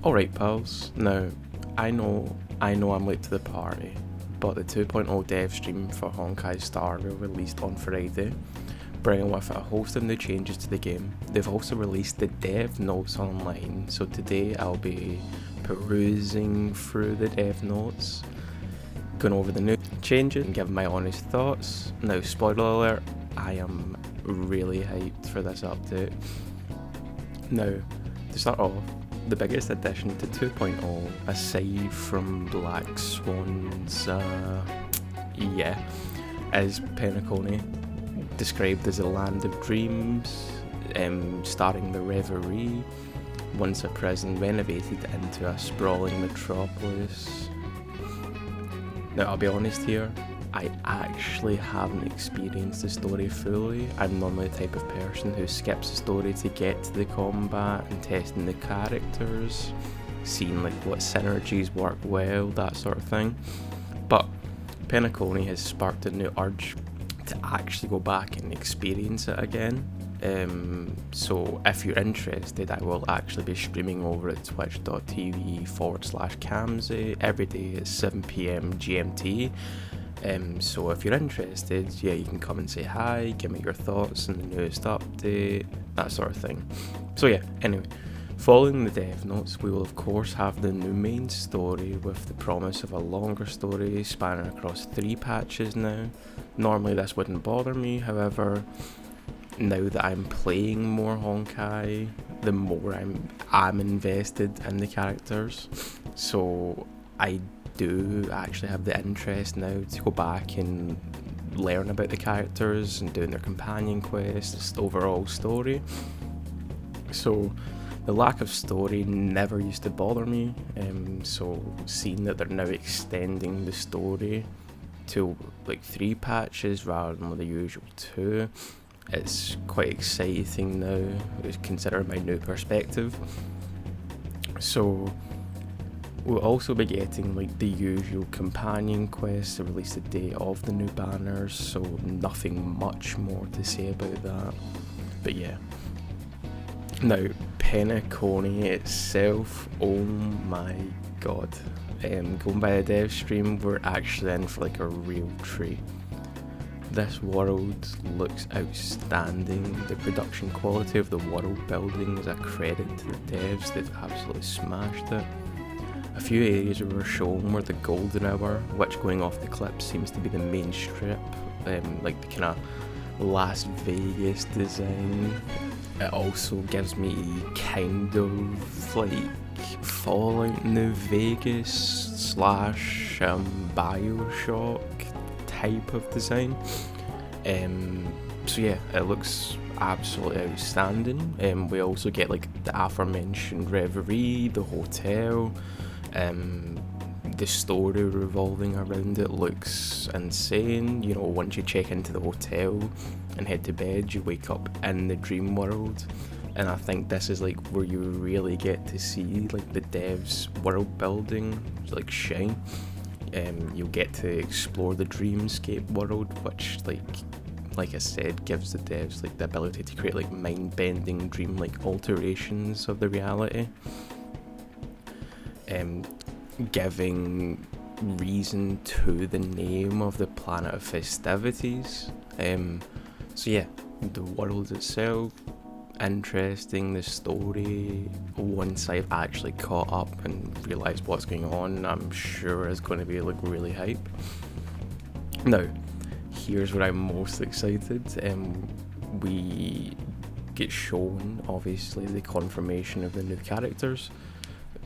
Alright pals, now I know I'm late to the party, but the 2.0 dev stream for Honkai Star will released on Friday, bringing with it a host of new changes to the game. They've also released the dev notes online, so today I'll be perusing through the dev notes, going over the new changes and giving my honest thoughts. Now, spoiler alert, I am really hyped for this update. Now, to start off, the biggest addition to 2.0, aside from Black Swan's, is Penacony, described as a land of dreams, starting the Reverie, once a prison renovated into a sprawling metropolis. Now, I'll be honest here, I actually haven't experienced the story fully. I'm normally the type of person who skips the story to get to the combat and testing the characters, seeing like what synergies work well, that sort of thing. But Penacony has sparked a new urge to actually go back and experience it again. So if you're interested, I will actually be streaming over at twitch.tv/Camzy every day at 7 PM GMT. So if you're interested, you can come and say hi, give me your thoughts on the newest update, that sort of thing. So anyway, following the dev notes, we will of course have the new main story with the promise of a longer story spanning across 3 patches now. Normally this wouldn't bother me, however, now that I'm playing more Honkai, the more I'm invested in the characters. So I do actually have the interest now to go back and learn about the characters and doing their companion quests, the overall story. So the lack of story never used to bother me, so seeing that they're now extending the story to like 3 patches rather than the usual 2, it's quite exciting now, considering my new perspective. So we'll also be getting like the usual companion quests to release the day of the new banners, so nothing much more to say about that. But now Penacony itself, oh my god, going by the dev stream, we're actually in for like a real treat. This world looks outstanding. The production quality of the world building is a credit to the devs. They've absolutely smashed it. A few areas we were shown were the Golden Hour, which going off the clip seems to be the main strip, like the kind of Las Vegas design. It also gives me kind of like Fallout New Vegas / Bioshock type of design. So it looks absolutely outstanding. We also get like the aforementioned Reverie, the hotel. The story revolving around it looks insane. You know, once you check into the hotel and head to bed, you wake up in the dream world, and I think this is like where you really get to see like the devs' world building like shine. You'll get to explore the dreamscape world, which like I said, gives the devs like the ability to create like mind-bending dream-like alterations of the reality. Giving reason to the name of the planet of festivities. The world itself, interesting. The story, once I've actually caught up and realised what's going on, I'm sure is going to be like really hype. Now, here's where I'm most excited. We get shown obviously the confirmation of the new characters.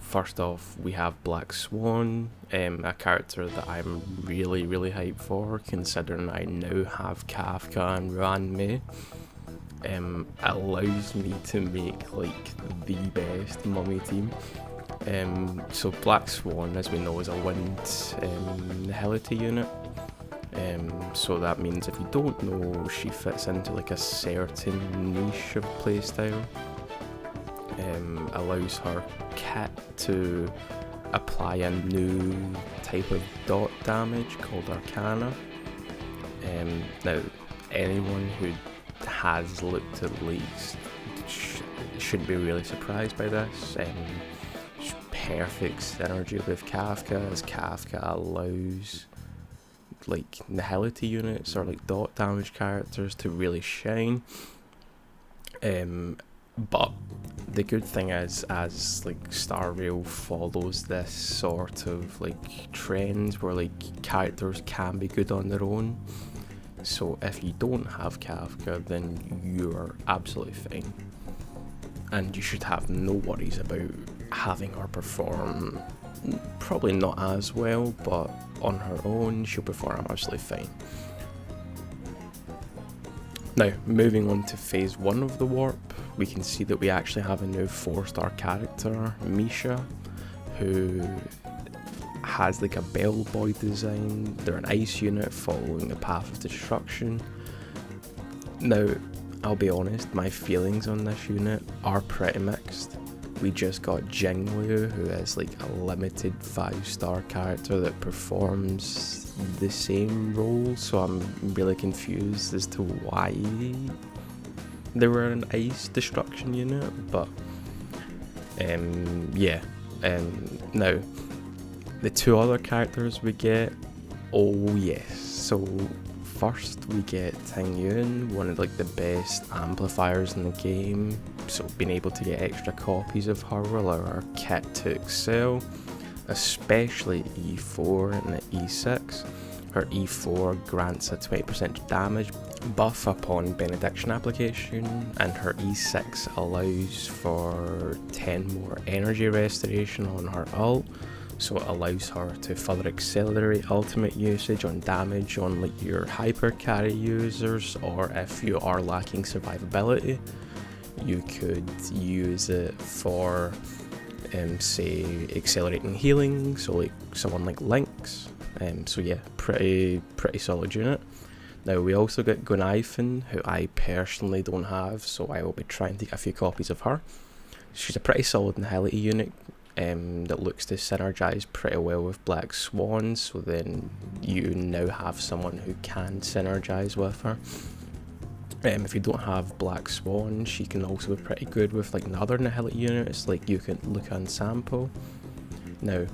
First off, we have Black Swan, a character that I'm really hyped for, considering I now have Kafka and Ruan-Mei. Allows me to make like the best mummy team. So Black Swan, as we know, is a wind nihility unit. So that means if you don't know, she fits into like a certain niche of playstyle. Allows her kit to apply a new type of dot damage called Arcana. Now, anyone who has looked at least shouldn't be really surprised by this. perfect synergy with Kafka, as Kafka allows like nihility units or like dot damage characters to really shine. But the good thing is, as like Star Rail follows this sort of like trend where like characters can be good on their own, so if you don't have Kafka, then you're absolutely fine, and you should have no worries about having her perform probably not as well, but on her own she'll perform absolutely fine. Now, moving on to phase 1 of the warp, we can see that we actually have a new 4-star character, Misha, who has like a bellboy design. They're an ice unit following the path of destruction. Now, I'll be honest, my feelings on this unit are pretty mixed. We just got Jinglu, who is like a limited 5-star character that performs the same role, so I'm really confused as to why they were an ice destruction unit, but now the 2 other characters we get, oh yes, so first we get Ting Yun, one of like the best amplifiers in the game, so being able to get extra copies of her will allow our kit to excel, especially E4 and the E6. Her E4 grants a 20% damage buff upon benediction application, and her E6 allows for 10 more energy restoration on her ult, so it allows her to further accelerate ultimate usage on damage on like your hyper carry users, or if you are lacking survivability, you could use it for say accelerating healing, so like someone like Lynx. So yeah, pretty solid unit. Now we also get Gunaifen, who I personally don't have, so I will be trying to get a few copies of her. She's a pretty solid nihility unit that looks to synergize pretty well with Black Swan, so then you now have someone who can synergize with her. If you don't have Black Swan, she can also be pretty good with like other nihility units like you can look on Sampo. Now,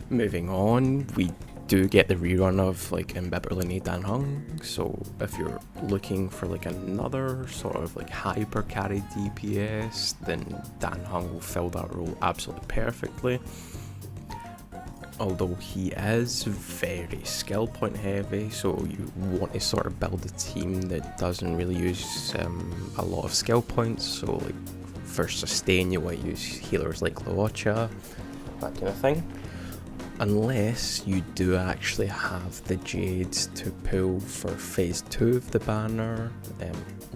moving on, we do get the rerun of like Mbibberlini Dan Hung, so if you're looking for like another sort of like hyper carry DPS, then Dan Hung will fill that role absolutely perfectly. Although he is very skill point heavy, so you want to sort of build a team that doesn't really use a lot of skill points, so like for sustain you might use healers like Luocha, that kind of thing. Unless you do actually have the Jades to pull for phase 2 of the banner,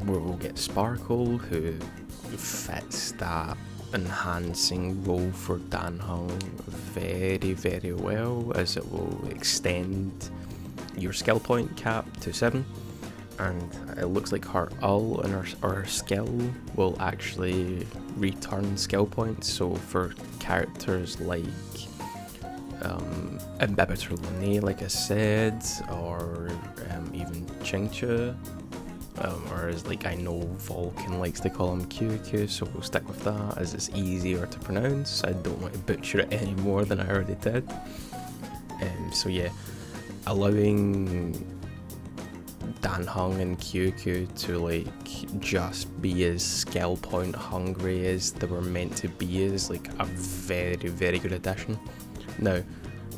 where we'll get Sparkle, who fits that enhancing role for Dan Hung very well, as it will extend your skill point cap to 7, and it looks like her ult and her skill will actually return skill points, so for characters like Mbibber Lene, like I said, or even Chingcha, or as like I know Vulcan likes to call him QQ, so we'll stick with that as it's easier to pronounce. I don't want to butcher it any more than I already did. So yeah, allowing Dan Hung and QQ to like just be as skill point hungry as they were meant to be is like a very good addition. Now,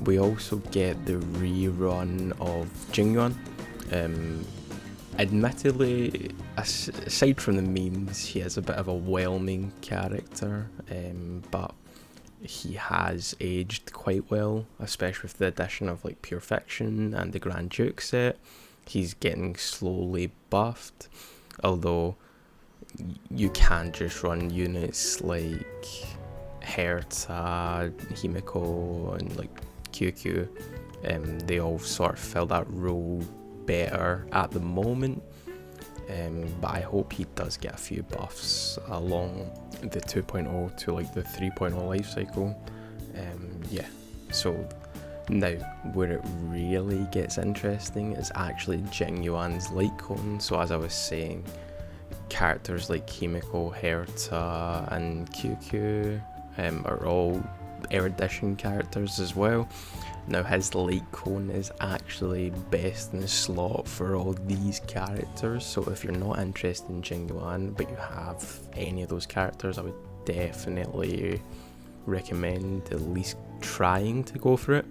we also get the rerun of Jingyuan. Admittedly, aside from the memes, he is a bit of a whelming character, but he has aged quite well, especially with the addition of like Pure Fiction and the Grand Duke set. He's getting slowly buffed, although you can just run units like Herta, Himiko, and like QQ. They all sort of fill that role better at the moment, but I hope he does get a few buffs along the 2.0 to like the 3.0 life cycle. Yeah, so now where it really gets interesting is actually Jingyuan's light cone. So as I was saying, characters like Himiko, Herta and QQ are all erudition characters as well. Now his light cone is actually best in the slot for all these characters, so if you're not interested in Jingyuan but you have any of those characters, I would definitely recommend at least trying to go for it,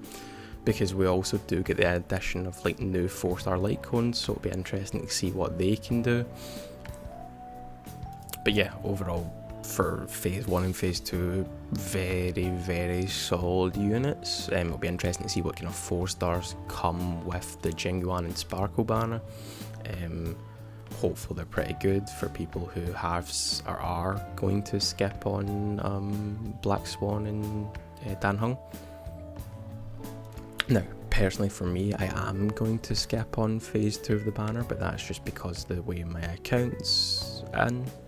because we also do get the addition of like new 4-star light cones, so it'll be interesting to see what they can do. But yeah, overall for phase 1 and phase 2, very solid units. It'll be interesting to see what kind of 4-stars come with the Jingyuan and Sparkle banner. Hopefully they're pretty good for people who have or are going to skip on Black Swan and Danheng. Now, personally for me, I am going to skip on phase 2 of the banner, but that's just because the way my account's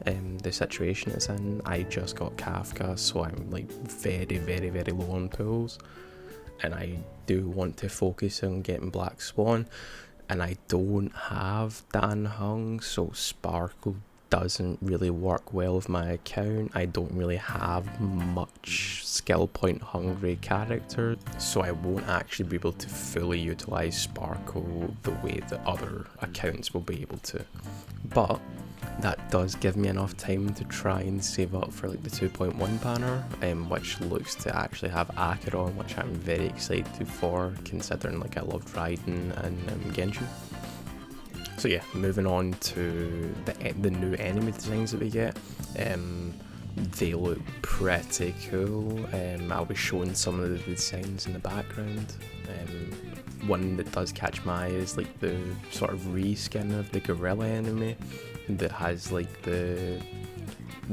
in, the situation it's in. I just got Kafka, so I'm like very low on pools, and I do want to focus on getting Black Swan, and I don't have Danheng, so Sparkle doesn't really work well with my account. I don't really have much skill point hungry character, so I won't actually be able to fully utilise Sparkle the way that other accounts will be able to. But that does give me enough time to try and save up for like the 2.1 banner, which looks to actually have Acheron, which I'm very excited for, considering like I loved Raiden and Genshin. So yeah, moving on to the new enemy designs that we get. They look pretty cool. I'll be showing some of the designs in the background. One that does catch my eye is like the sort of reskin of the gorilla enemy that has like the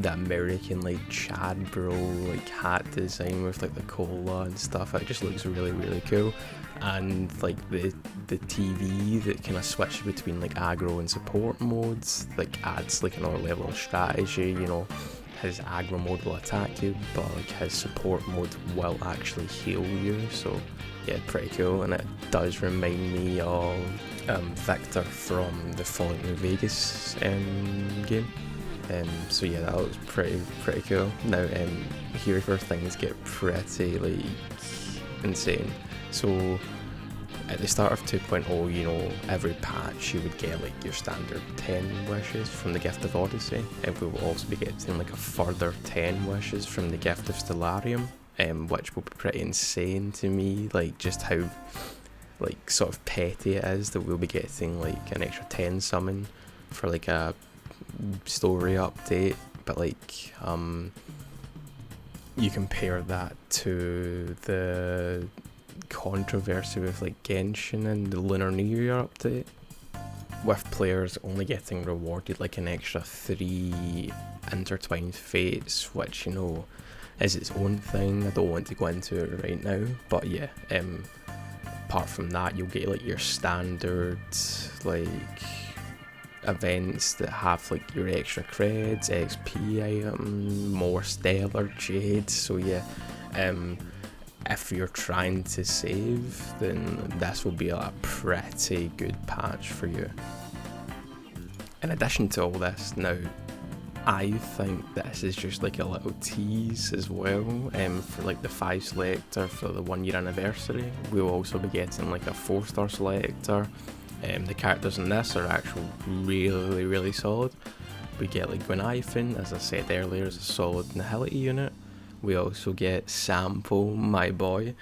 American like Chad bro like hat design with like the cola and stuff. It just looks really cool. And like the TV that kind of switches between like aggro and support modes, like adds like another level of strategy. You know, his aggro mode will attack you, but like his support mode will actually heal you. So yeah, pretty cool. And it does remind me of Victor from the Fallout New Vegas game. So yeah, that looks pretty cool. Now here's where things get pretty like insane. So at the start of 2.0, you know, every patch you would get like your standard 10 wishes from the Gift of Odyssey, and we will also be getting like a further 10 wishes from the Gift of Stellarium, which will be pretty insane to me, like just how like sort of petty it is that we'll be getting like an extra 10 summon for like a story update. But like you compare that to the controversy with like Genshin and the Lunar New Year update, with players only getting rewarded like an extra 3 intertwined fates, which, you know, is its own thing. I don't want to go into it right now, but yeah, apart from that, you'll get like your standard like events that have like your extra creds, XP item, more stellar jade. So yeah, if you're trying to save, then this will be a pretty good patch for you. In addition to all this, now I think this is just like a little tease as well, for like the 5 selector for the 1 year anniversary. We'll also be getting like a 4-star selector. The characters in this are actually really solid. We get like Gwenhyphen, as I said earlier, is a solid Nihility unit. We also get Sampo, my boy.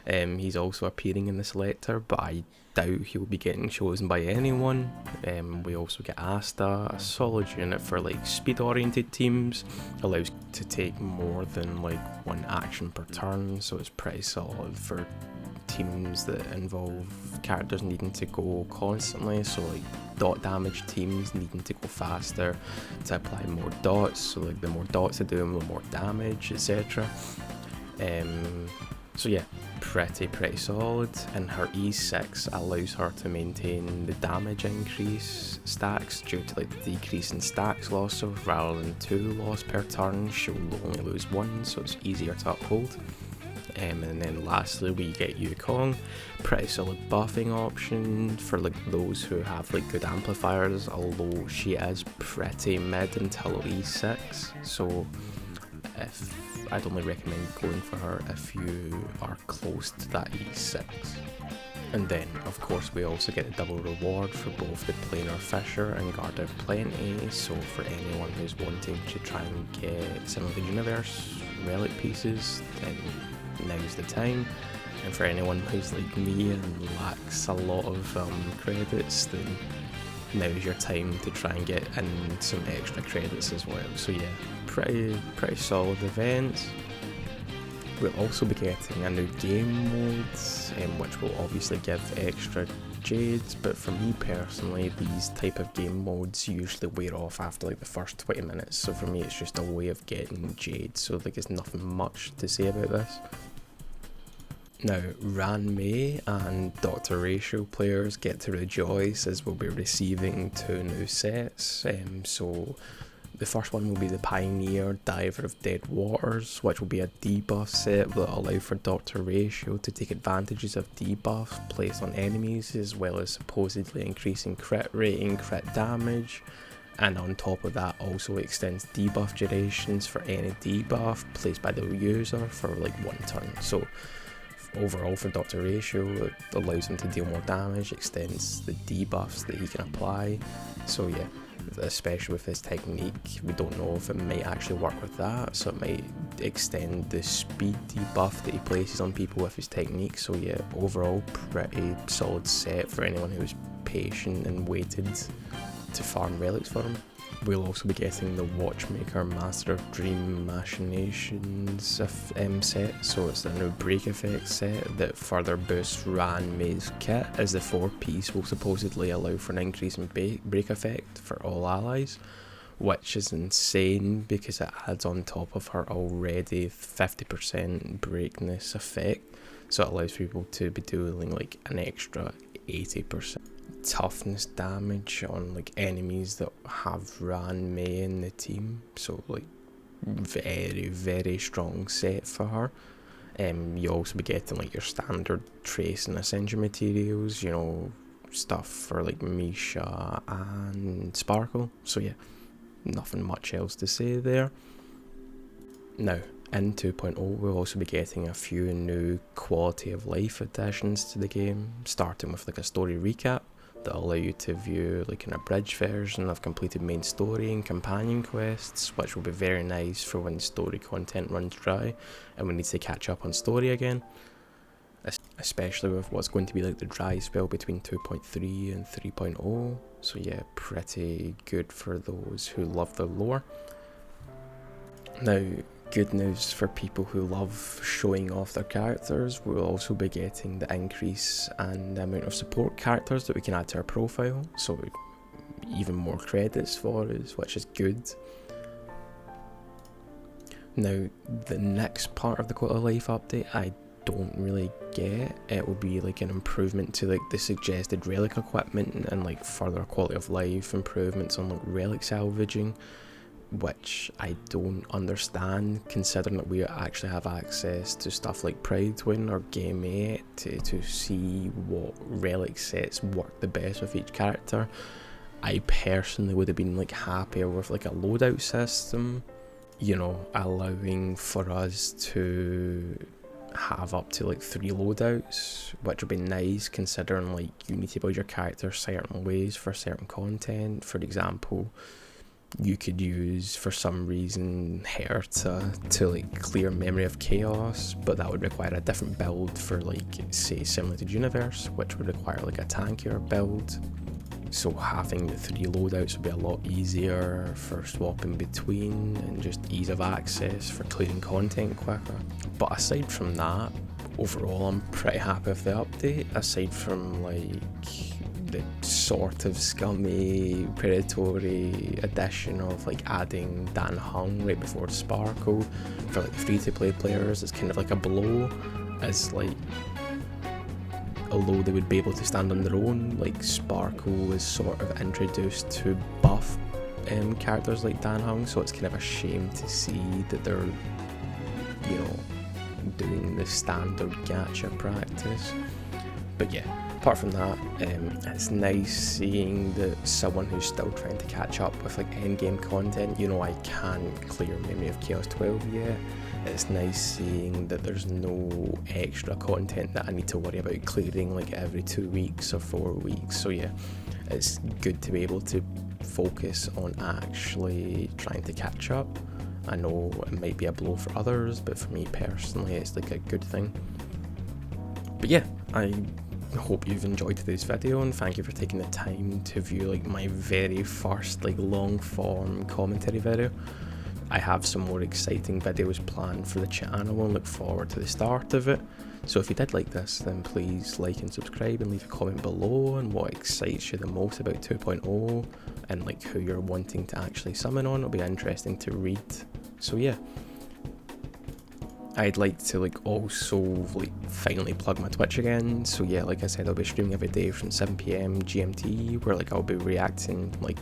He's also appearing in the selector, but I doubt he'll be getting chosen by anyone. We also get Asta, a solid unit for like speed oriented teams. Allows to take more than like 1 action per turn, so it's pretty solid for teams that involve characters needing to go constantly, so like dot damage teams needing to go faster to apply more dots, so like the more dots they do, the more damage, etc. So yeah, pretty solid. And her E6 allows her to maintain the damage increase stacks due to like the decrease in stacks loss, so rather than 2 loss per turn, she'll only lose 1, so it's easier to uphold. And then lastly we get Yukong, pretty solid buffing option for like those who have like good amplifiers, although she is pretty mid until E6, so if I'd only recommend going for her if you are close to that E6. And then, of course, we also get a double reward for both the Planar Fisher and Guard of Plenty, so for anyone who's wanting to try and get some of the universe relic pieces, then now's the time. And for anyone who's like me and lacks a lot of credits, then now's your time to try and get in some extra credits as well. So yeah, pretty solid events. We'll also be getting a new game mode, which will obviously give extra jades, but for me personally, these type of game modes usually wear off after like the first 20 minutes, so for me it's just a way of getting jades, so like there's nothing much to say about this. Now, Ran Mei and Dr. Ratio players get to rejoice as we'll be receiving 2 new sets. So the first one will be the Pioneer Diver of Dead Waters, which will be a debuff set that will allow for Dr. Ratio to take advantages of debuffs placed on enemies, as well as supposedly increasing crit rating, crit damage, and on top of that also extends debuff durations for any debuff placed by the user for like 1 turn. So overall for Dr. Ratio, it allows him to deal more damage, extends the debuffs that he can apply. So yeah, especially with his technique, we don't know if it might actually work with that, so it might extend the speed debuff that he places on people with his technique. So yeah, overall pretty solid set for anyone who's patient and waited to farm relics for him. We'll also be getting the Watchmaker Master of Dream Machinations set, so it's a new break effect set that further boosts Ran Mei's kit, as the 4-piece will supposedly allow for an increase in break effect for all allies, which is insane because it adds on top of her already 50% breakness effect, so it allows people to be doing like an extra 80% toughness damage on like enemies that have Ran Mei in the team. So like very strong set for her. You also be getting like your standard trace and ascension materials, you know, stuff for like Misha and Sparkle. So yeah, nothing much else to say there. Now in 2.0 we'll also be getting a few new quality of life additions to the game, starting with like a story recap that allow you to view like an abridged version of completed main story and companion quests, which will be very nice for when story content runs dry and we need to catch up on story again, especially with what's going to be like the dry spell between 2.3 and 3.0. So yeah, pretty good for those who love the lore. Now, good news for people who love showing off their characters, we'll also be getting the increase in the amount of support characters that we can add to our profile, so even more credits for us, which is good. Now, the next part of the quality of life update I don't really get. It will be like an improvement to like the suggested relic equipment and like further quality of life improvements on like relic salvaging, which I don't understand, considering that we actually have access to stuff like Pride Twin or Game 8 to see what relic sets work the best with each character. I personally would have been like happier with like a loadout system, you know, allowing for us to have up to like 3 loadouts, which would be nice considering like you need to build your character certain ways for certain content. For example, you could use for some reason Herta to like clear Memory of Chaos, but that would require a different build for like say Simulated Universe, which would require like a tankier build. So having the 3 loadouts would be a lot easier for swapping between and just ease of access for clearing content quicker. But aside from that, overall I'm pretty happy with the update, aside from like the sort of scummy predatory addition of like adding Dan Hung right before Sparkle for like free-to-play players. It's kind of like a blow, as like although they would be able to stand on their own, like Sparkle was sort of introduced to buff characters like Dan Hung, so it's kind of a shame to see that they're, you know, doing the standard gacha practice. But yeah, apart from that, it's nice seeing that someone who's still trying to catch up with like endgame content, you know, I can't clear Memory of Chaos 12 yet, it's nice seeing that there's no extra content that I need to worry about clearing like every 2 weeks or 4 weeks. So yeah, it's good to be able to focus on actually trying to catch up. I know it might be a blow for others, but for me personally it's like a good thing. But yeah, I hope you've enjoyed today's video, and thank you for taking the time to view like my very first like long form commentary video. I have some more exciting videos planned for the channel and look forward to the start of it. So if you did like this, then please like and subscribe and leave a comment below on what excites you the most about 2.0 and like who you're wanting to actually summon on. It'll be interesting to read. So yeah, I'd like to like also like finally plug my Twitch again. So yeah, like I said, I'll be streaming every day from 7 PM GMT, where like I'll be reacting like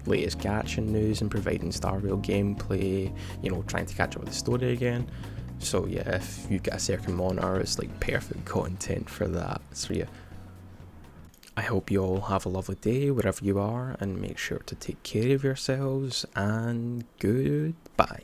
latest gacha news and providing Star Rail gameplay, you know, trying to catch up with the story again. So yeah, if you get a second monitor, it's like perfect content for that. So yeah, I hope you all have a lovely day wherever you are, and make sure to take care of yourselves, and goodbye.